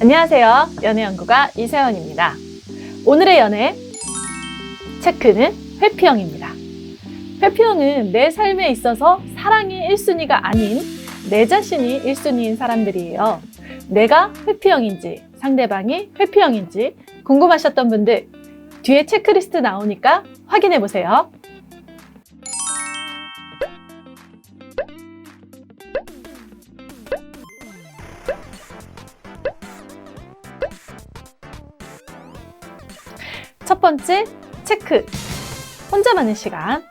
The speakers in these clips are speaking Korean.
안녕하세요. 연애연구가 이세연입니다. 오늘의 연애 체크는 회피형입니다. 회피형은 내 삶에 있어서 사랑이 1순위가 아닌 내 자신이 1순위인 사람들이에요. 내가 회피형인지 상대방이 회피형인지 궁금하셨던 분들 뒤에 체크리스트 나오니까 확인해 보세요. 첫 번째 체크, 혼자만의 시간.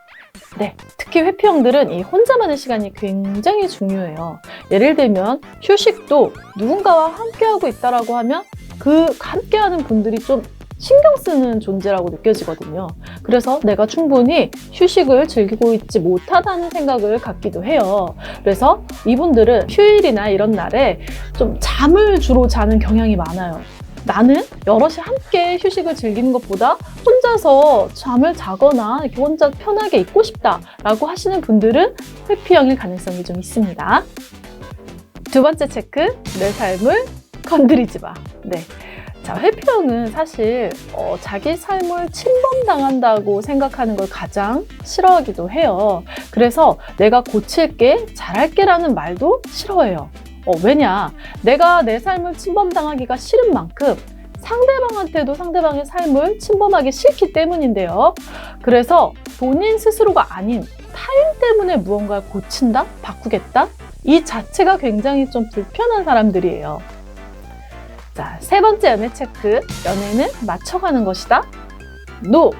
네, 특히 회피형들은 이 혼자만의 시간이 굉장히 중요해요. 예를 들면 휴식도 누군가와 함께하고 있다라고 하면 그 함께하는 분들이 좀 신경 쓰는 존재라고 느껴지거든요. 그래서 내가 충분히 휴식을 즐기고 있지 못하다는 생각을 갖기도 해요. 그래서 이분들은 휴일이나 이런 날에 좀 잠을 주로 자는 경향이 많아요. 나는 여럿이 함께 휴식을 즐기는 것보다 혼자서 잠을 자거나 이렇게 혼자 편하게 있고 싶다라고 하시는 분들은 회피형일 가능성이 좀 있습니다. 두 번째 체크, 내 삶을 건드리지 마. 네. 자, 회피형은 사실 자기 삶을 침범당한다고 생각하는 걸 가장 싫어하기도 해요. 그래서 내가 고칠게, 잘할게 라는 말도 싫어해요. 왜냐? 내가 내 삶을 침범당하기가 싫은 만큼 상대방한테도 상대방의 삶을 침범하기 싫기 때문인데요. 그래서 본인 스스로가 아닌 타인 때문에 무언가를 고친다? 바꾸겠다? 이 자체가 굉장히 좀 불편한 사람들이에요. 자, 세 번째 연애 체크. 연애는 맞춰가는 것이다? NO!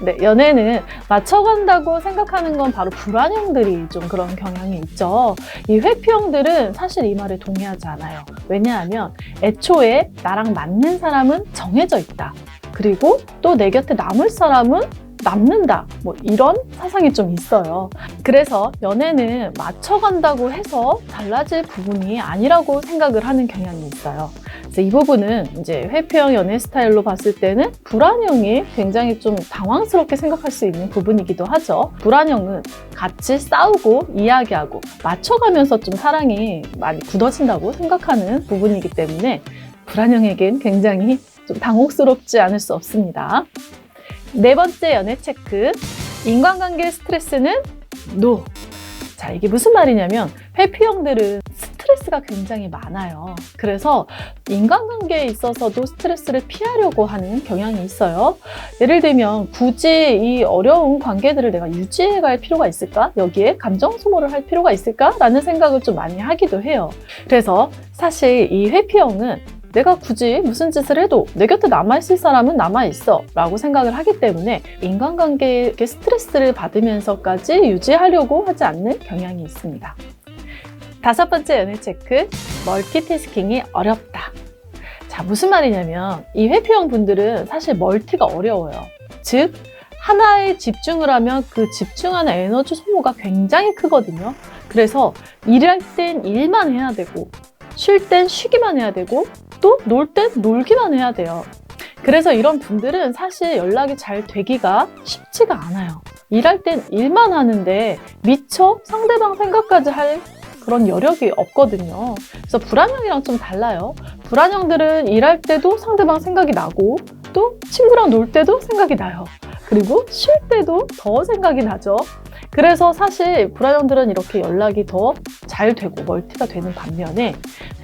네, 연애는 맞춰간다고 생각하는 건 바로 불안형들이 좀 그런 경향이 있죠. 이 회피형들은 사실 이 말에 동의하지 않아요. 왜냐하면 애초에 나랑 맞는 사람은 정해져 있다. 그리고 또 내 곁에 남을 사람은 남는다. 뭐 이런 사상이 좀 있어요. 그래서 연애는 맞춰간다고 해서 달라질 부분이 아니라고 생각을 하는 경향이 있어요. 그래서 이 부분은 이제 회피형 연애 스타일로 봤을 때는 불안형이 굉장히 좀 당황스럽게 생각할 수 있는 부분이기도 하죠. 불안형은 같이 싸우고 이야기하고 맞춰가면서 좀 사랑이 많이 굳어진다고 생각하는 부분이기 때문에 불안형에겐 굉장히 좀 당혹스럽지 않을 수 없습니다. 네 번째 연애 체크, 인간관계 스트레스는 NO! 자, 이게 무슨 말이냐면 회피형들은 스트레스가 굉장히 많아요. 그래서 인간관계에 있어서도 스트레스를 피하려고 하는 경향이 있어요. 예를 들면 굳이 이 어려운 관계들을 내가 유지해갈 필요가 있을까? 여기에 감정 소모를 할 필요가 있을까? 라는 생각을 좀 많이 하기도 해요. 그래서 사실 이 회피형은 내가 굳이 무슨 짓을 해도 내 곁에 남아있을 사람은 남아있어 라고 생각을 하기 때문에 인간관계에 스트레스를 받으면서까지 유지하려고 하지 않는 경향이 있습니다. 다섯 번째 연애 체크, 멀티태스킹이 어렵다. 자, 무슨 말이냐면 이 회피형 분들은 사실 멀티가 어려워요. 즉, 하나에 집중을 하면 그 집중하는 에너지 소모가 굉장히 크거든요. 그래서 일할 땐 일만 해야 되고 쉴 땐 쉬기만 해야 되고 또 놀 땐 놀기만 해야 돼요. 그래서 이런 분들은 사실 연락이 잘 되기가 쉽지가 않아요. 일할 땐 일만 하는데 미처 상대방 생각까지 할 그런 여력이 없거든요. 그래서 불안형이랑 좀 달라요. 불안형들은 일할 때도 상대방 생각이 나고 또 친구랑 놀 때도 생각이 나요. 그리고 쉴 때도 더 생각이 나죠. 그래서 사실 불안형들은 이렇게 연락이 더 잘 되고 멀티가 되는 반면에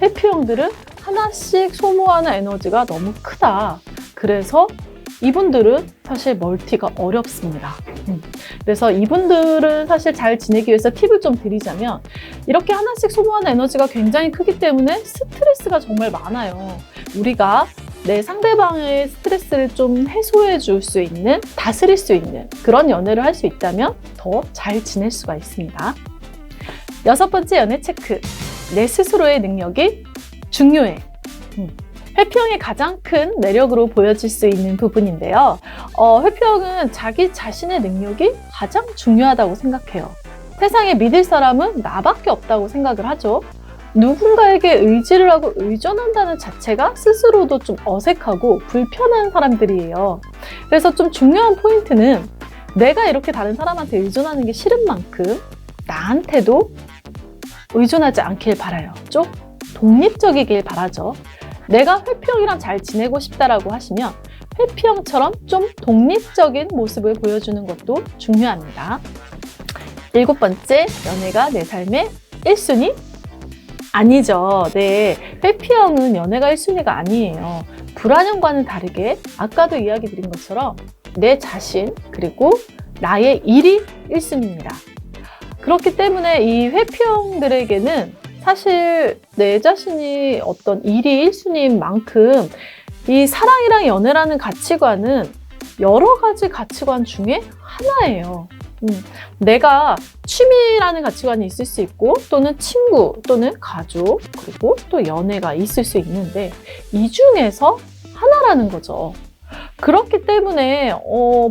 회피형들은 하나씩 소모하는 에너지가 너무 크다. 그래서 이분들은 사실 멀티가 어렵습니다. 그래서 이분들은 사실 잘 지내기 위해서 팁을 좀 드리자면 이렇게 하나씩 소모하는 에너지가 굉장히 크기 때문에 스트레스가 정말 많아요. 우리가 내 상대방의 스트레스를 좀 해소해 줄 수 있는, 다스릴 수 있는 그런 연애를 할 수 있다면 더 잘 지낼 수가 있습니다. 여섯 번째 연애 체크, 내 스스로의 능력이 중요해. 회피형의 가장 큰 매력으로 보여질 수 있는 부분인데요. 회피형은 자기 자신의 능력이 가장 중요하다고 생각해요. 세상에 믿을 사람은 나밖에 없다고 생각을 하죠. 누군가에게 의지를 하고 의존한다는 자체가 스스로도 좀 어색하고 불편한 사람들이에요. 그래서 좀 중요한 포인트는 내가 이렇게 다른 사람한테 의존하는 게 싫은 만큼 나한테도 의존하지 않길 바라요. 좀 독립적이길 바라죠. 내가 회피형이랑 잘 지내고 싶다라고 하시면 회피형처럼 좀 독립적인 모습을 보여주는 것도 중요합니다. 7번째, 연애가 내 삶의 1순위? 아니죠. 네, 회피형은 연애가 1순위가 아니에요. 불안형과는 다르게 아까도 이야기 드린 것처럼 내 자신 그리고 나의 일이 1순위입니다. 그렇기 때문에 이 회피형들에게는 사실 내 자신이 어떤 일이 1순위인 만큼 이 사랑이랑 연애라는 가치관은 여러 가지 가치관 중에 하나예요. 내가 취미라는 가치관이 있을 수 있고 또는 친구 또는 가족 그리고 또 연애가 있을 수 있는데 이 중에서 하나라는 거죠. 그렇기 때문에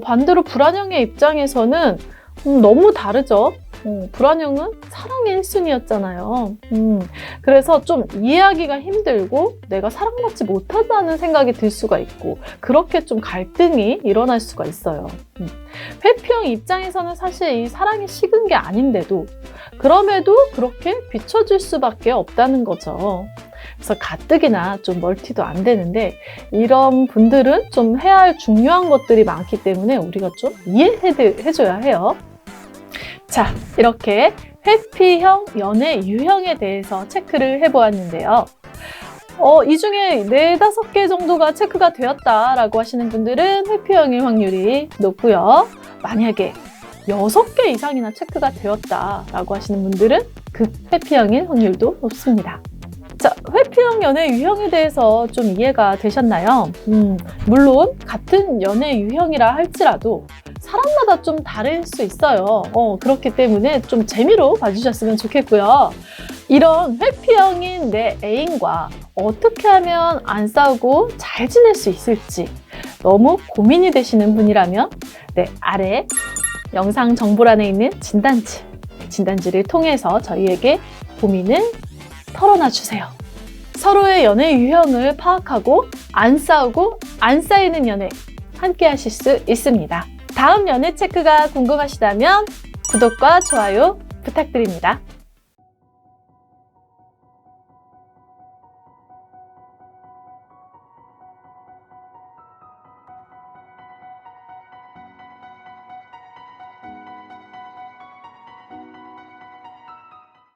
반대로 불안형의 입장에서는 너무 다르죠. 불안형은 사랑의 1순위였잖아요. 그래서 좀 이해하기가 힘들고 내가 사랑받지 못한다는 생각이 들 수가 있고 그렇게 좀 갈등이 일어날 수가 있어요. 회피형 입장에서는 사실 이 사랑이 식은 게 아닌데도 그럼에도 그렇게 비춰질 수밖에 없다는 거죠. 그래서 가뜩이나 좀 멀티도 안 되는데 이런 분들은 좀 해야 할 중요한 것들이 많기 때문에 우리가 좀 이해해줘야 해요. 자, 이렇게 회피형, 연애 유형에 대해서 체크를 해보았는데요. 이 중에 4-5개 정도가 체크가 되었다라고 하시는 분들은 회피형일 확률이 높고요. 만약에 6개 이상이나 체크가 되었다라고 하시는 분들은 극회피형일 확률도 높습니다. 자, 회피형 연애 유형에 대해서 좀 이해가 되셨나요? 물론 같은 연애 유형이라 할지라도 사람마다 좀 다를 수 있어요. 그렇기 때문에 좀 재미로 봐주셨으면 좋겠고요. 이런 회피형인 내 애인과 어떻게 하면 안 싸우고 잘 지낼 수 있을지 너무 고민이 되시는 분이라면 아래 영상 정보란에 있는 진단지를 통해서 저희에게 고민을 털어놔 주세요. 서로의 연애 유형을 파악하고 안 싸우고 안 쌓이는 연애 함께 하실 수 있습니다. 다음 연애 체크가 궁금하시다면 구독과 좋아요 부탁드립니다.